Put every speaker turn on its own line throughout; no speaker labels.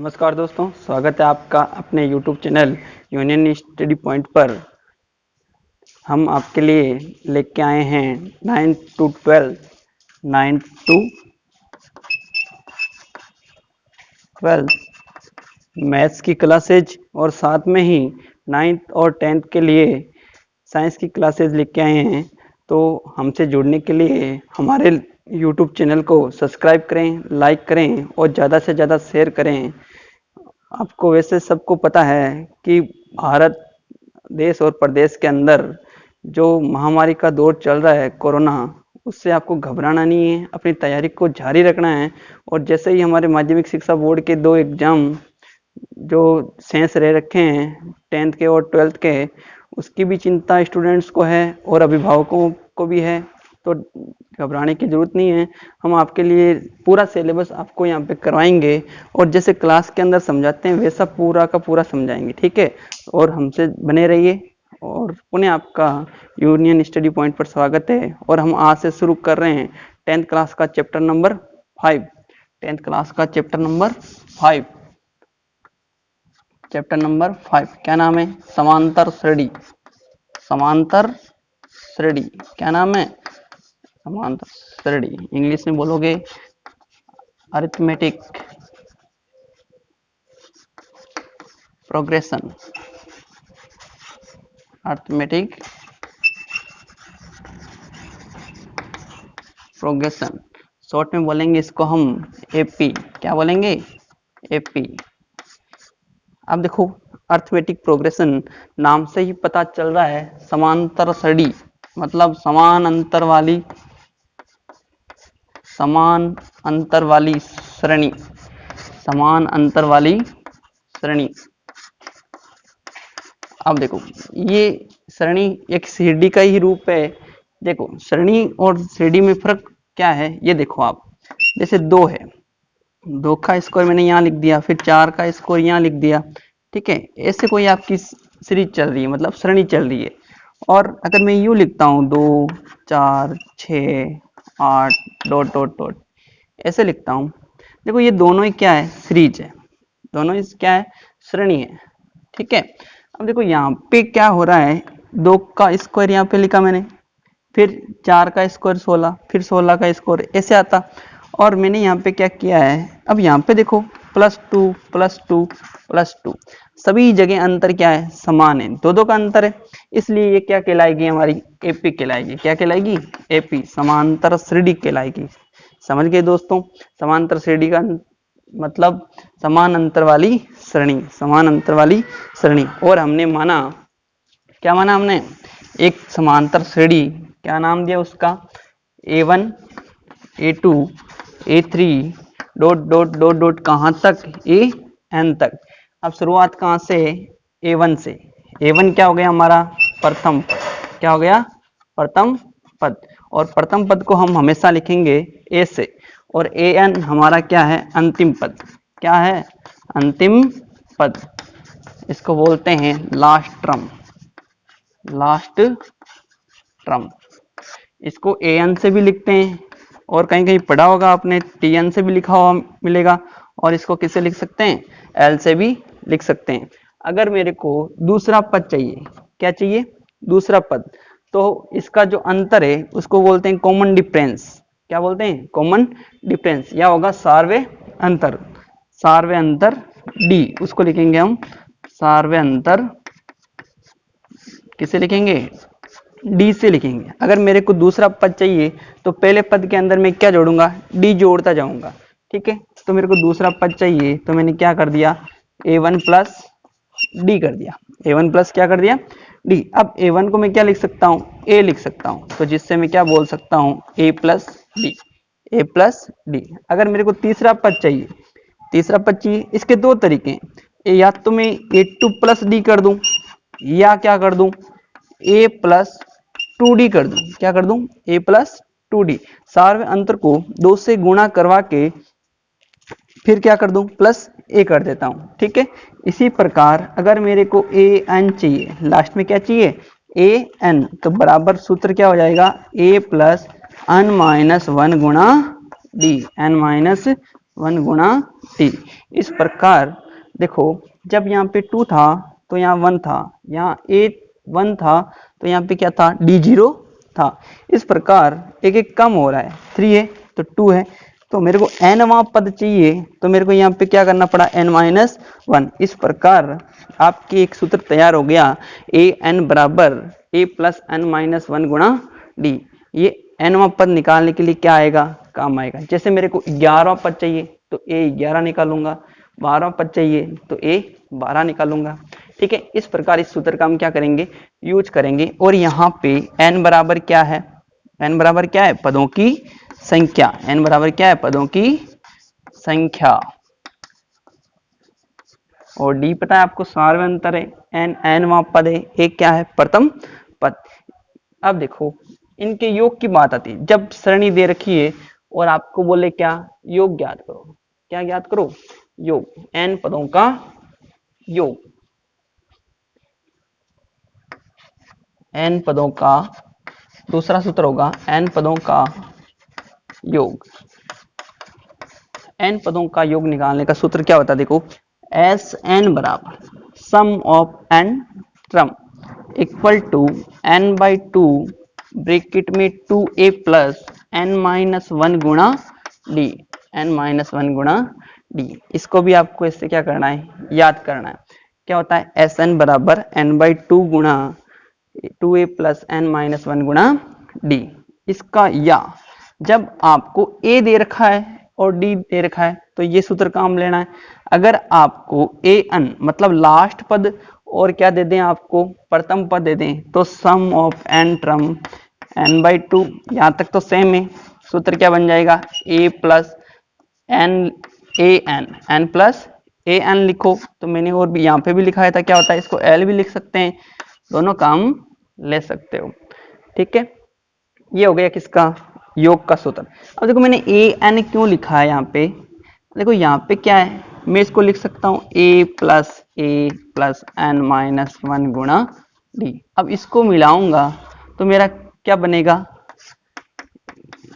नमस्कार दोस्तों, स्वागत है आपका अपने YouTube channel union study point पर। हम आपके लिए लेके आए हैं 9th to 12th मैथ्स की क्लासेज और साथ में ही 9th और 10th के लिए साइंस की क्लासेज लेके आए हैं। तो हमसे जुड़ने के लिए हमारे YouTube चैनल को सब्सक्राइब करें, लाइक करें और ज़्यादा से ज़्यादा शेयर करें। आपको वैसे सबको पता है कि भारत देश और प्रदेश के अंदर जो महामारी का दौर चल रहा है कोरोना, उससे आपको घबराना नहीं है, अपनी तैयारी को जारी रखना है। और जैसे ही हमारे माध्यमिक शिक्षा बोर्ड के 2 एग्जाम जो शेष रह रखे हैं 10th के और 12th के, उसकी भी चिंता स्टूडेंट्स को है और अभिभावकों को भी है। तो घबराने की ज़रूरत नहीं है, हम आपके लिए पूरा सिलेबस आपको यहाँ पे करवाएंगे और जैसे क्लास के अंदर समझाते हैं वैसा पूरा का पूरा समझाएंगे, ठीक है। और हमसे बने रहिए। और पुनः आपका यूनियन स्टडी पॉइंट पर स्वागत है। और हम आज से शुरू कर रहे हैं 10th क्लास का चैप्टर नंबर 5। 10th क्लास का चैप्टर नंबर 5। चैप्टर नंबर 5 क्या नाम है? समांतर श्रेणी। समांतर श्रेणी क्या नाम है? समांतर श्रेणी। इंग्लिश में बोलोगे arithmetic progression. Arithmetic progression short में बोलेंगे इसको हम एपी। क्या बोलेंगे? एपी। अब देखो, अरिथमेटिक प्रोग्रेशन नाम से ही पता चल रहा है समांतर श्रेणी मतलब समान अंतर वाली श्रेणी। समान अंतर वाली श्रेणी। अब देखो, ये श्रेणी एक सीढ़ी का ही रूप है। देखो, श्रेणी और सीढ़ी में फर्क क्या है ये देखो आप। जैसे 2 है, 2 का स्कोर मैंने यहाँ लिख दिया, फिर 4 का स्कोर यहाँ लिख दिया, ठीक है। ऐसे कोई आपकी सीरीज चल रही है, मतलब श्रेणी चल रही है। और अगर मैं यूँ लिखता हूँ 2 4 6 8 डॉट डॉट डॉट, ऐसे लिखता हूँ। देखो, ये दोनों ही क्या है? सीरीज है। दोनों ही क्या है? श्रेणी है, ठीक है। अब देखो यहाँ पे क्या हो रहा है, 2 का स्क्वायर यहाँ पे लिखा मैंने, फिर 4 का स्क्वायर 16, फिर 16 का स्क्वायर, ऐसे आता। और मैंने यहाँ पे क्या किया है, अब यहाँ पे देखो +2 +2 +2, सभी जगह अंतर क्या है? समान है, 2 का अंतर है। इसलिए ये क्या कहलाएगी? हमारी एपी कहलाएगी। क्या कहलाएगी? एपी, समांतर श्रेणी कहलाएगी। समझ गए दोस्तों? समांतर श्रेणी का मतलब समान अंतर वाली श्रेणी। समान अंतर वाली श्रेणी। और हमने माना, क्या माना हमने? एक समांतर श्रेणी, क्या नाम दिया उसका? A1 A2 A3 dot dot dot dot कहाँ तक? AN तक। अब शुरुआत कहाँ से? A1 से। A1 क्या हो गया हमारा? प्रथम। क्या हो गया? प्रथम पद। और प्रथम पद को हम हमेशा लिखेंगे A से। और AN हमारा क्या है? अंतिम पद। क्या है? अंतिम पद। इसको बोलते हैं लास्ट टर्म। Last term. इसको AN से भी लिखते हैं, और कहीं कहीं पढ़ा होगा आपने TN से भी लिखा हुआ मिलेगा। और इसको किससे लिख सकते हैं? L से भी लिख सकते हैं। अगर मेरे को दूसरा पद चाहिए, क्या चाहिए? दूसरा पद, तो इसका जो अंतर है उसको बोलते हैं कॉमन डिफरेंस। क्या बोलते हैं? कॉमन डिफरेंस, या होगा सार्वय अंतर। सार्वय अंतर D, उसको लिखेंगे हम सार्वय अंतर। किसे लिखेंगे? D से लिखेंगे। अगर मेरे को दूसरा पद चाहिए तो पहले पद के अंदर मैं क्या जोड़ूंगा? D जोड़ता जाऊंगा, ठीक है। तो मेरे को दूसरा पद चाहिए तो मैंने क्या कर दिया? A1 प्लस D कर दिया। A1 प्लस क्या कर दिया? D। अब A1 को मैं क्या लिख सकता हूँ? A लिख सकता हूँ। तो जिससे मैं क्या बोल सकता हूँ? A plus D। A plus D। अगर मेरे को तीसरा पद चाहिए, तीसरा पद चाहिए, इसके 2 तरीके हैं। या तो मैं A2 प्लस D कर दूं, या क्या कर दूं? A प्लस 2D कर दूं। क्या कर दूं? A plus 2D। सार्वय अंतर को 2 से गुणा करवा के फिर क्या कर दूं? प्लस A कर देता हूं, ठीक है। इसी प्रकार अगर मेरे को AN चाहिए, लास्ट में क्या चाहिए? AN, तो बराबर सूत्र क्या हो जाएगा? A प्लस N-1 गुणा D। N-1 1 गुणा डी। इस प्रकार देखो, जब यहाँ पे 2 था तो यहाँ 1 था, यहाँ ए 1 था तो यहाँ पे क्या था, डी 0 था। इस प्रकार एक एक कम हो रहा है, 3 है तो 2 है, तो मेरे को nवां पद चाहिए, तो मेरे को यहाँ पे क्या करना पड़ा, n-1। इस प्रकार आपकी एक सूत्र तैयार हो गया, ए एन बराबर ए प्लस n-1 गुणा डी। ये nवां पद निकालने के लिए क्या आएगा, काम आएगा। जैसे मेरे को 11वां पद चाहिए तो ए 11 निकालूंगा, 12वां पद चाहिए तो ए 12 निकालूंगा। ठीक है, इस प्रकार इस सूत्र का हम क्या करेंगे, यूज करेंगे। और यहाँ पे n बराबर क्या है, n बराबर क्या है, पदों की संख्या। n बराबर क्या है, पदों की संख्या। और d पता है आपको, सार्वंतर है, n वहां पद है, एक क्या है, प्रथम पद। अब देखो इनके योग की बात आती है, जब सरणी दे रखी है और आपको बोले क्या, योग ज्ञात करो, क्या ज्ञात करो, योग, n पदों का योग, n पदों का, दूसरा सूत्र होगा n पदों का योग। n पदों का योग निकालने का सूत्र क्या होता है, देखो, एस एन बराबर sum of n term equal to n by 2 bracket में 2a प्लस n-1 गुणा डी, n-1 गुणा डी। इसको भी आपको इससे क्या करना है, याद करना है। क्या होता है, एस एन बराबर n बाई 2 गुणा 2a प्लस n-1 गुणा डी। इसका या जब आपको a दे रखा है और d दे रखा है तो ये सूत्र काम लेना है। अगर आपको ए एन मतलब लास्ट पद और क्या दे दें, आपको प्रथम पद दे दें, तो sum of n term n by 2, यहाँ तक तो सेम है। सूत्र क्या बन जाएगा, a plus n a n, n plus a n लिखो। तो मैंने और भी यहाँ पे भी लिखाया था, क्या होता है, इसको l भी लिख सकते हैं, दोनों काम ले सकते हो। ठीक है, ये हो गया किसका, योग का सूत्र। अब देखो मैंने ए एन क्यों लिखा है यहाँ पे, देखो यहाँ पे क्या है, मैं इसको लिख सकता हूँ ए प्लस n-1 गुणा डी। अब इसको मिलाऊंगा तो मेरा क्या बनेगा,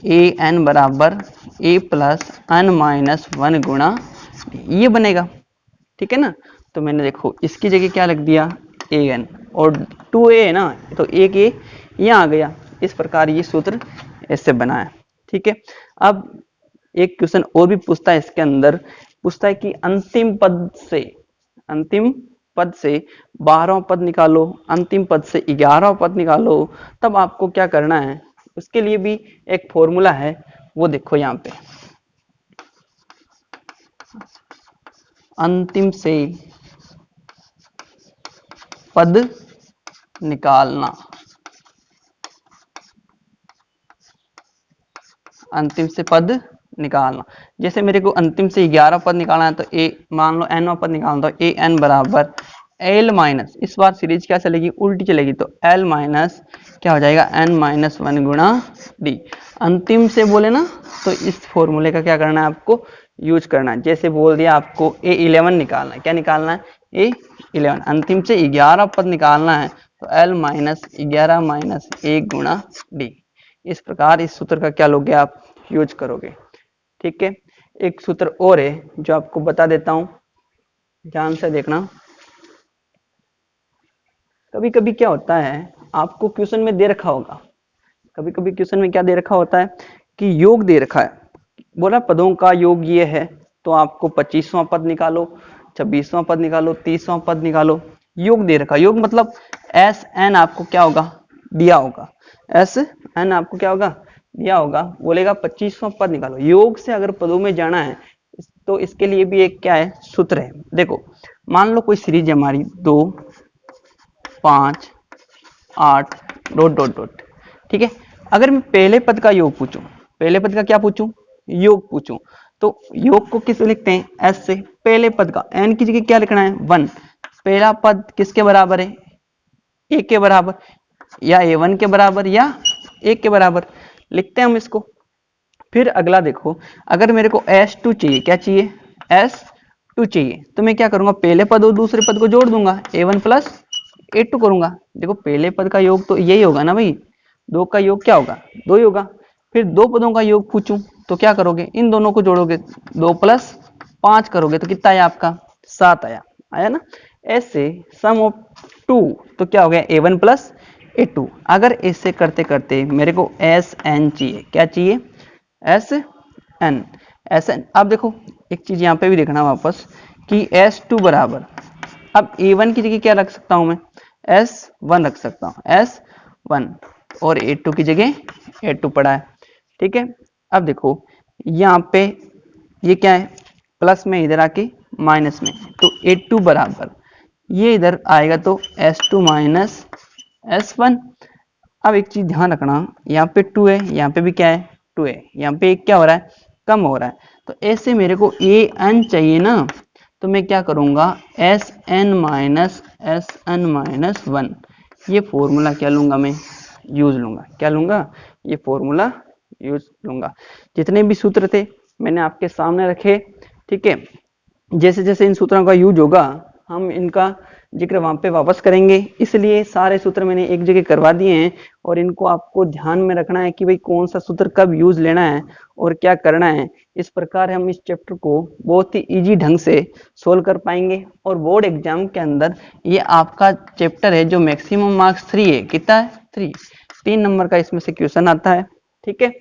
ए एन बराबर ए प्लस n-1 गुणा डी, ये बनेगा। ठीक है ना, तो मैंने देखो इसकी जगह क्या लिख दिया, ए एन, और 2a है ना, तो एक ए यहाँ आ गया। इस प्रकार ये सूत्र ऐसे बना है। ठीक है, अब एक क्वेश्चन और भी पूछता है, इसके अंदर पूछता है कि अंतिम पद से 12वां पद निकालो, अंतिम पद से 11वां पद निकालो। तब आपको क्या करना है, उसके लिए भी एक फॉर्मूला है, वो देखो यहाँ पे, अंतिम से पद निकालना, अंतिम से पद निकालना। जैसे मेरे को अंतिम से 11 पद निकालना है तो ए, मान लो n पद निकालना, तो ए एन बराबर एल माइनस, इस बार सीरीज क्या चलेगी, उल्टी चलेगी, तो एल माइनस क्या हो जाएगा, n-1 गुणा डी। अंतिम से बोले ना, तो इस फॉर्मूले का क्या करना है, आपको यूज करना है। जैसे बोल दिया आपको A11 निकालना है, क्या निकालना है, A11, अंतिम से 11 पद निकालना है, तो L माइनस 11 माइनस 1 गुणा डी। इस प्रकार इस सूत्र का क्या लोगे, आप यूज करोगे। ठीक है, एक सूत्र और है जो आपको बता देता हूं, ध्यान से देखना। कभी कभी क्या होता है, आपको क्वेश्चन में दे रखा होगा, कभी कभी क्वेश्चन में क्या दे रखा होता है कि योग दे रखा है, बोला पदों का योग ये है, तो आपको 25वां पद निकालो, 26वां पद निकालो, 30वां पद निकालो। योग दे रखा, योग मतलब एस एन आपको क्या होगा, दिया होगा, एस एन आपको क्या होगा, दिया होगा। बोलेगा 25वां पद निकालो। योग से अगर पदों में जाना है तो इसके लिए भी एक क्या है, सूत्र है। देखो मान लो कोई सीरीज है हमारी 2 5 8 डॉट डॉट डॉट। ठीक है, अगर मैं पहले पद का योग पूछूं, पहले पद का क्या पूछूं, योग पूछूं, तो योग को किस लिखते हैं, एस से। पहले पद का एन की जगह क्या लिखना है, 1। पहला पद किसके बराबर है, ए के बराबर, या A1 के बराबर या 1 के बराबर लिखते हैं हम इसको। फिर अगला देखो, अगर मेरे को S2 चाहिए, क्या चाहिए, S2 चाहिए, तो मैं क्या करूंगा, पहले पद और दूसरे पद को जोड़ दूंगा, A1 प्लस A2 करूंगा। देखो पहले पद का योग तो यही होगा ना भाई, 2 का योग क्या होगा, 2 ही होगा। फिर दो पदों का योग पूछूं तो क्या करोगे, इन दोनों को जोड़ोगे, 2 + 5 करोगे तो कितना आया आपका, 7 आया, आया ना। ऐसे सम ऑफ 2 तो क्या हो गया, a1 + a2। अगर ऐसे करते करते मेरे को Sn चाहिए, क्या चाहिए, Sn। Sn अब देखो एक चीज यहाँ पे भी देखना वापस कि S2 बराबर, अब a1 की जगह क्या रख सकता हूं मैं, S1 रख सकता हूं, S1, और a2 की जगह a2 पड़ा है, ठीक है। अब देखो यहाँ पे ये क्या है, प्लस में इधर आके माइनस में, तो a2 बराबर ये इधर आएगा तो S2 - S1। अब एक चीज ध्यान रखना, यहाँ पे 2 है, यहाँ पे भी क्या है, 2 है, यहाँ पे एक क्या हो रहा है, कम हो रहा है, तो ऐसे मेरे को an चाहिए ना, तो मैं क्या करूंगा, Sn - Sn - 1, ये फॉर्मूला क्या लूंगा मैं, यूज लूंगा, क्या लूंगा, ये फॉर्मूला यूज लूंगा। जितने भी सूत्र थे मैंने आपके सामने रखे, ठीक है। जैसे जैसे इन सूत्रों का यूज होगा हम इनका जिक्र वहां पे वापस करेंगे, इसलिए सारे सूत्र मैंने एक जगह करवा दिए हैं और इनको आपको ध्यान में रखना है कि भाई कौन सा सूत्र कब यूज लेना है और क्या करना है। इस प्रकार हम इस चैप्टर को बहुत ही इजी ढंग से सोल्व कर पाएंगे और बोर्ड एग्जाम के अंदर ये आपका चैप्टर है जो मैक्सिमम मार्क्स 3 है, कितना है, 3 नंबर का इसमें से क्वेश्चन आता है, ठीक है।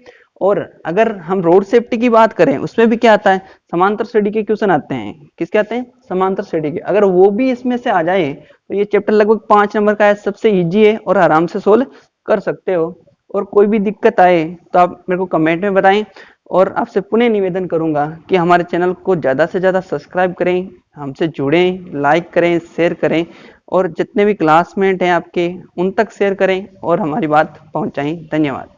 और अगर हम रोड सेफ्टी की बात करें उसमें भी क्या आता है, समांतर श्रेणी के क्वेश्चन आते हैं, किसके आते हैं, समांतर श्रेणी के। अगर वो भी इसमें से आ जाए तो ये चैप्टर लगभग 5 नंबर का है, सबसे इजी है और आराम से सोल्व कर सकते हो। और कोई भी दिक्कत आए तो आप मेरे को कमेंट में बताएं, और आपसे पुनः निवेदन करूंगा कि हमारे चैनल को ज्यादा से ज्यादा सब्सक्राइब करें, हमसे जुड़ें, लाइक करें, शेयर करें, और जितने भी क्लासमेट हैं आपके उन तक शेयर करें और हमारी बात पहुंचाएं। धन्यवाद।